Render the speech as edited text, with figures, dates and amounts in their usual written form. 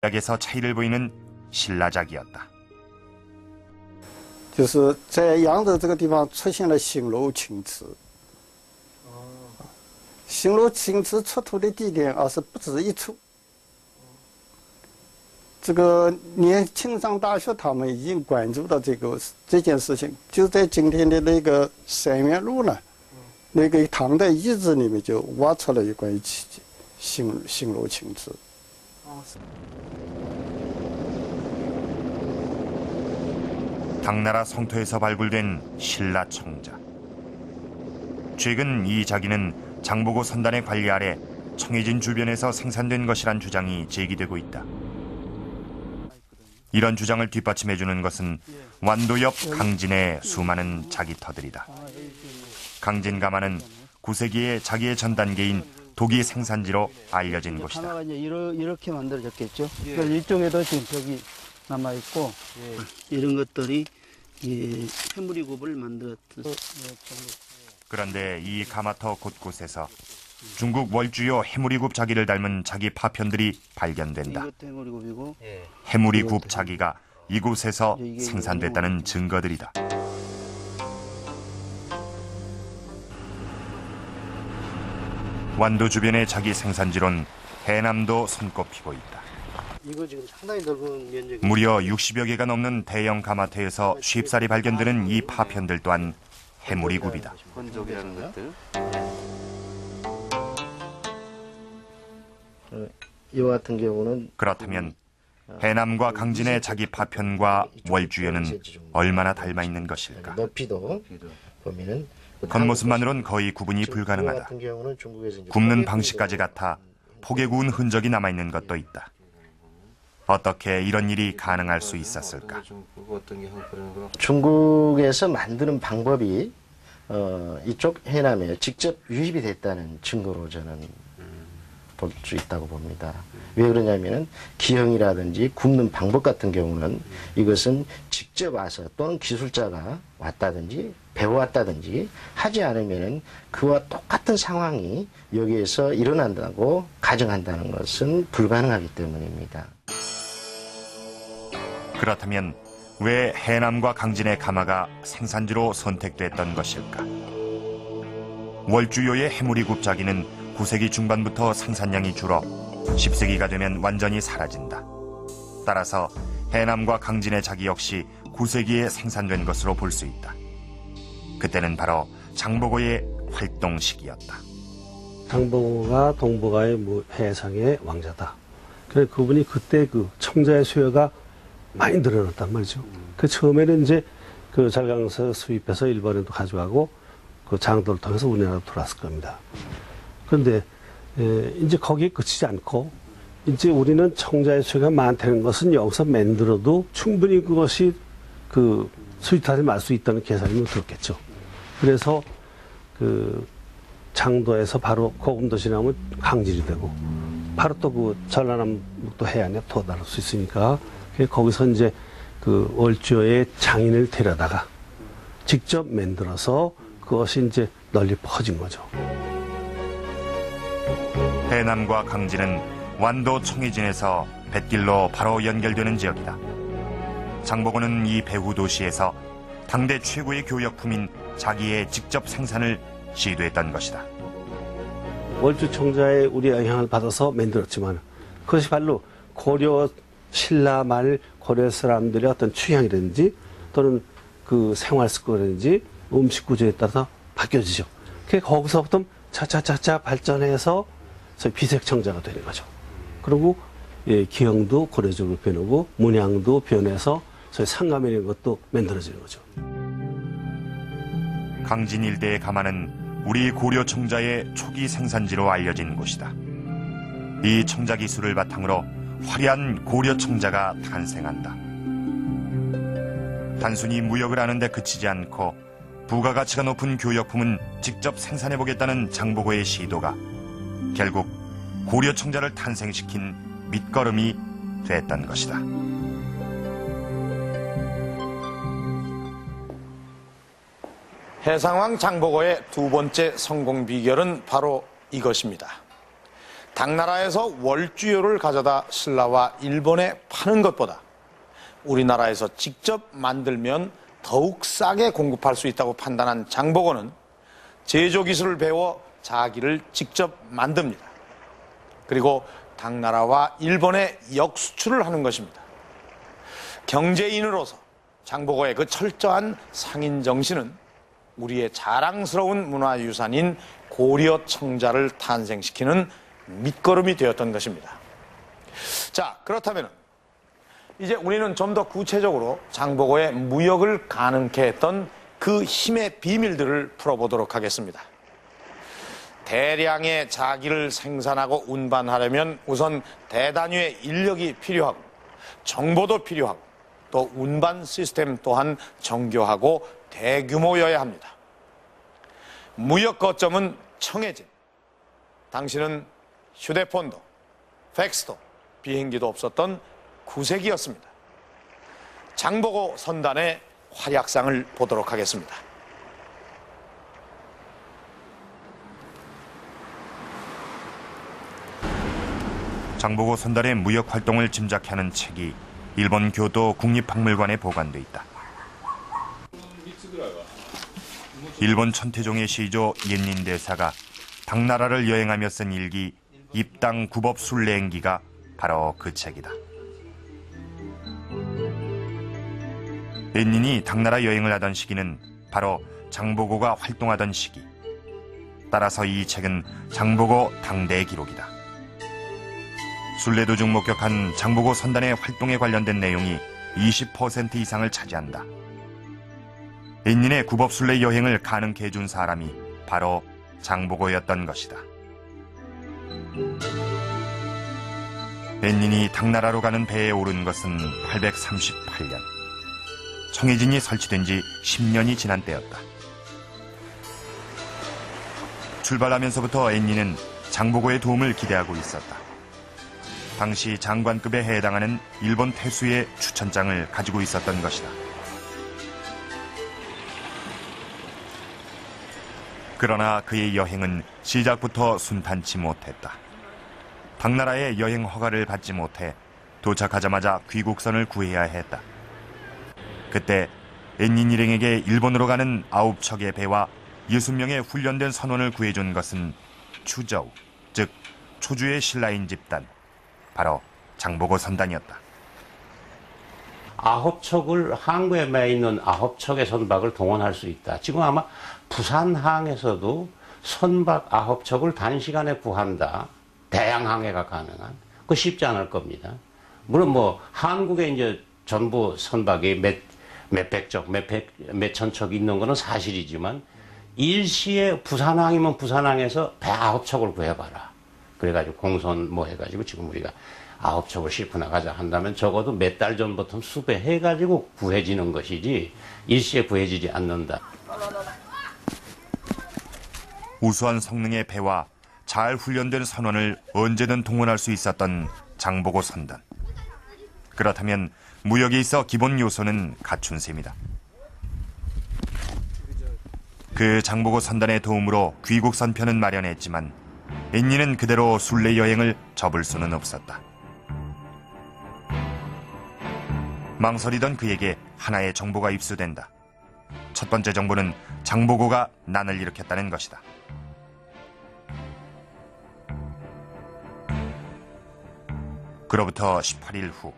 약에서 차이를 보이는 신라작이었다. 就是在扬州这个地方出现了新楼青瓷。新楼青瓷出土的地点是不止一处。这个连青山大学他们已经关注到这件事情，就在今天的那个三元路呢，那个唐代遗址里面就挖出了有关于新楼青瓷。 당나라 성토에서 발굴된 신라청자. 최근 이 자기는 장보고 선단의 관리 아래 청해진 주변에서 생산된 것이란 주장이 제기되고 있다. 이런 주장을 뒷받침해주는 것은 완도 옆 강진의 수많은 자기터들이다. 강진 가마는 9세기에 자기의 전단계인 독이 생산지로 알려진 곳이다. 가마가 이렇게 만들어졌겠죠. 이쪽에도 지금 벽이 남아 있고 이런 것들이 해무리굽을 만들었던. 그런데 이 가마터 곳곳에서 중국 월주요 해무리굽 자기를 닮은 자기 파편들이 발견된다. 해무리굽 자기가 이곳에서 생산됐다는 증거들이다. 완도 주변의 자기 생산지론 해남도 손꼽히고 있다. 이거 지금 상당히 넓은 면적이 무려 60여 개가 넘는 대형 가마터에서 쉽사리 발견되는 이 파편들 또한 해무리굽이다. 건조기라는 것들. 이와 같은 경우는 그렇다면 해남과 강진의 자기 파편과 월주연은 얼마나 닮아 있는 것일까? 높이도 보면은 겉모습만으론 거의 구분이 불가능하다. 굽는 방식까지 같아 폭에 구운 흔적이 남아있는 것도 있다. 어떻게 이런 일이 가능할 수 있었을까? 중국에서 만드는 방법이 이쪽 해남에 직접 유입이 됐다는 증거로 저는 볼 수 있다고 봅니다. 왜 그러냐면은 기형이라든지 굽는 방법 같은 경우는 이것은 직접 와서 또는 기술자가 왔다든지 배워왔다든지 하지 않으면은 그와 똑같은 상황이 여기에서 일어난다고 가정한다는 것은 불가능하기 때문입니다. 그렇다면 왜 해남과 강진의 가마가 생산지로 선택됐던 것일까? 월주요의 해무리굽 자기는 9세기 중반부터 생산량이 줄어 10세기가 되면 완전히 사라진다. 따라서 해남과 강진의 자기 역시 9세기에 생산된 것으로 볼 수 있다. 그때는 바로 장보고의 활동 시기였다. 장보고가 동북아의 해상의 왕자다. 그래서 그분이 그때 그 청자의 수요가 많이 늘어났단 말이죠. 그 처음에는 이제 그 잘강에서 수입해서 일본에도 가져가고 그 장도를 통해서 우리나라로 들어왔을 겁니다. 그런데 이제 거기에 그치지 않고 이제 우리는 청자의 수요가 많다는 것은 여기서 만들어도 충분히 그것이 그 수입하지 말 수 있다는 계산이면 들었겠죠. 그래서 그 장도에서 바로 고금도 지나면 강진이 되고 바로 또 그 전라남도 해안에 도달할 수 있으니까 거기서 이제 그 월주의 장인을 데려다가 직접 만들어서 그것이 이제 널리 퍼진 거죠. 해남과 강진은 완도 청해진에서 뱃길로 바로 연결되는 지역이다. 장보고는 이 배후 도시에서 당대 최고의 교역품인 자기의 직접 생산을 시도했던 것이다. 월주 청자의 우리 영향을 받아서 만들었지만 그것이 바로 고려 신라 말 고려 사람들의 어떤 취향이라든지 또는 그 생활 습관이라든지 음식 구조에 따라서 바뀌어지죠. 거기서부터 차차차차 발전해서 비색청자가 되는 거죠. 그리고 기형도 고려적으로 변하고 문양도 변해서 상감이라는 것도 만들어지는 거죠. 강진 일대의 가마는 우리 고려 청자의 초기 생산지로 알려진 곳이다. 이 청자 기술을 바탕으로 화려한 고려 청자가 탄생한다. 단순히 무역을 하는 데 그치지 않고 부가가치가 높은 교역품은 직접 생산해보겠다는 장보고의 시도가 결국 고려 청자를 탄생시킨 밑거름이 됐던 것이다. 해상왕 장보고의 두 번째 성공 비결은 바로 이것입니다. 당나라에서 월주요를 가져다 신라와 일본에 파는 것보다 우리나라에서 직접 만들면 더욱 싸게 공급할 수 있다고 판단한 장보고는 제조 기술을 배워 자기를 직접 만듭니다. 그리고 당나라와 일본에 역수출을 하는 것입니다. 경제인으로서 장보고의 그 철저한 상인 정신은 우리의 자랑스러운 문화유산인 고려 청자를 탄생시키는 밑거름이 되었던 것입니다. 자, 그렇다면 이제 우리는 좀 더 구체적으로 장보고의 무역을 가능케 했던 그 힘의 비밀들을 풀어보도록 하겠습니다. 대량의 자기를 생산하고 운반하려면 우선 대단위의 인력이 필요하고 정보도 필요하고 또 운반 시스템 또한 정교하고 대규모여야 합니다. 무역 거점은 청해진. 당시는 휴대폰도 팩스도 비행기도 없었던 구세기였습니다. 장보고 선단의 활약상을 보도록 하겠습니다. 장보고 선달의 무역 활동을 짐작케 하는 책이 일본 교토 국립박물관에 보관돼 있다. 일본 천태종의 시조 옛닌 대사가 당나라를 여행하며 쓴 일기 입당 구법 순례행기가 바로 그 책이다. 옛닌이 당나라 여행을 하던 시기는 바로 장보고가 활동하던 시기. 따라서 이 책은 장보고 당대의 기록이다. 순례 도중 목격한 장보고 선단의 활동에 관련된 내용이 20% 이상을 차지한다. 옛닌의 구법순례 여행을 가능케 해준 사람이 바로 장보고였던 것이다. 옛닌이 당나라로 가는 배에 오른 것은 838년. 청해진이 설치된 지 10년이 지난 때였다. 출발하면서부터 옛닌은 장보고의 도움을 기대하고 있었다. 당시 장관급에 해당하는 일본 태수의 추천장을 가지고 있었던 것이다. 그러나 그의 여행은 시작부터 순탄치 못했다. 당나라의 여행 허가를 받지 못해 도착하자마자 귀국선을 구해야 했다. 그때 옛닌 일행에게 일본으로 가는 9척의 배와 60명의 훈련된 선원을 구해준 것은 추저우, 즉 초주의 신라인 집단, 바로 장보고 선단이었다. 9척을 항구에 매 있는 9척의 선박을 동원할 수 있다. 지금 아마 부산항에서도 선박 9척을 단시간에 구한다. 대양 항해가 가능한. 그거 쉽지 않을 겁니다. 물론 뭐 한국에 이제 전부 선박이 몇백 척, 몇천 척 있는 거는 사실이지만 일시에 부산항이면 부산항에서 배 9척을 구해봐라. 그래가지고 공선 뭐 해가지고 지금 우리가 9척을 싣고 나가자 한다면 적어도 몇 달 전부터 수배해가지고 구해지는 것이지 일시에 구해지지 않는다. 우수한 성능의 배와 잘 훈련된 선원을 언제든 동원할 수 있었던 장보고 선단. 그렇다면 무역에 있어 기본 요소는 갖춘 셈이다. 그 장보고 선단의 도움으로 귀국 선편은 마련했지만 옛닌은 그대로 순례 여행을 접을 수는 없었다. 망설이던 그에게 하나의 정보가 입수된다. 첫 번째 정보는 장보고가 난을 일으켰다는 것이다. 그로부터 18일 후